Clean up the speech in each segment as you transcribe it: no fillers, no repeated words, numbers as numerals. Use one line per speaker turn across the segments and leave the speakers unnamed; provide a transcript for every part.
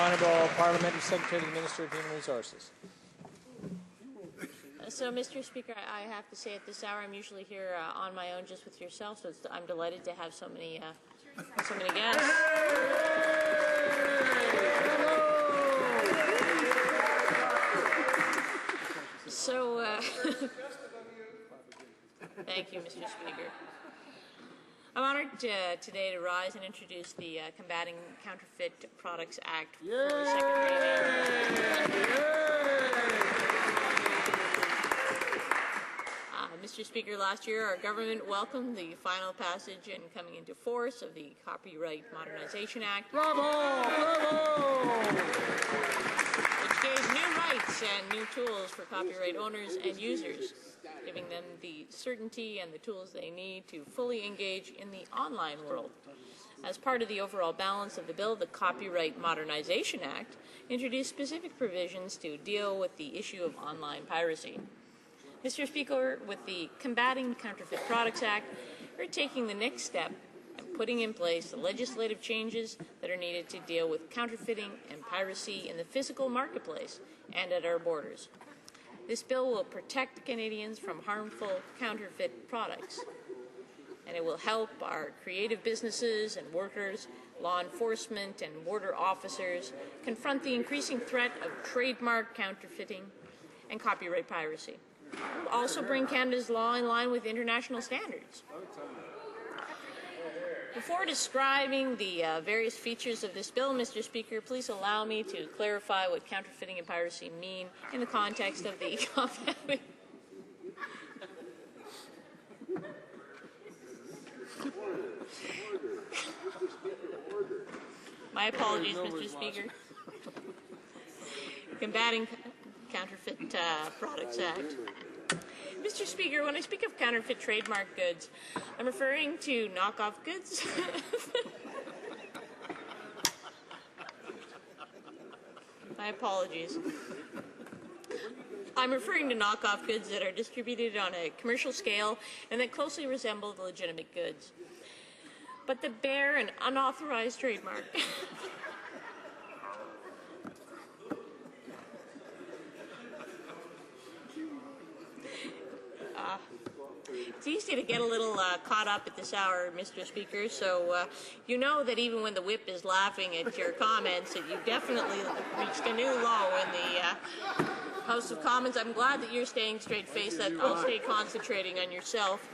Honourable Parliamentary Secretary to the Minister of Human Resources.
So, Mr. Speaker, I have to say at this hour I'm usually here on my own just with yourself, so I'm delighted to have so many guests. So, thank you, Mr. Speaker. I'm honoured today to rise and introduce the Combating Counterfeit Products Act for the second reading. Mr. Speaker, last year our government welcomed the final passage and coming into force of the Copyright Modernization Act, which gave new rights and new tools for copyright owners and users, giving them the certainty and the tools they need to fully engage in the online world. As part of the overall balance of the bill, the Copyright Modernization Act introduced specific provisions to deal with the issue of online piracy. Mr. Speaker, with the Combating Counterfeit Products Act, we're taking the next step and putting in place the legislative changes that are needed to deal with counterfeiting and piracy in the physical marketplace and at our borders. This bill will protect Canadians from harmful counterfeit products, and it will help our creative businesses and workers, law enforcement and border officers confront the increasing threat of trademark counterfeiting and copyright piracy. It will also bring Canada's law in line with international standards. Before describing the various features of this bill, Mr. Speaker, please allow me to clarify what counterfeiting and piracy mean in the context of the My apologies, Mr. Speaker. Combating Counterfeit Products Act. Mr. Speaker, when I speak of counterfeit trademark goods, I'm referring to knockoff goods. My apologies. I'm referring to knockoff goods that are distributed on a commercial scale and that closely resemble the legitimate goods, but that bear an unauthorized trademark. It's easy to get a little caught up at this hour, Mr. Speaker, so you know that even when the whip is laughing at your comments, that you've definitely reached a new low in the House of Commons. I'm glad that you're staying straight-faced, that I'll stay concentrating on yourself.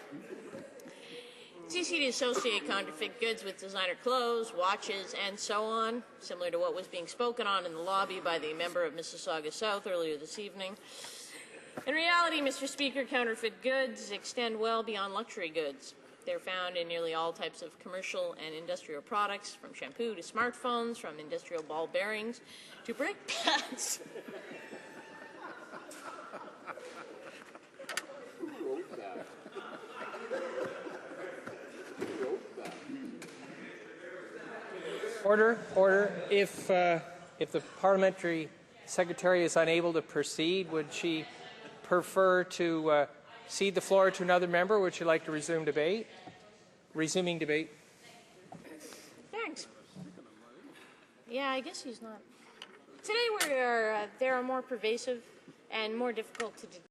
It's easy to associate counterfeit goods with designer clothes, watches, and so on, similar to what was being spoken on in the lobby by the member of Mississauga South earlier this evening. In reality, Mr. Speaker, counterfeit goods extend well beyond luxury goods. They're found in nearly all types of commercial and industrial products, from shampoo to smartphones, from industrial ball bearings to brake pads.
Order. If the Parliamentary Secretary is unable to proceed, would she prefer to cede the floor to another member? Would you like to resume debate? Resuming debate.
Thanks. Yeah, I guess he's not. Today there are more pervasive and more difficult to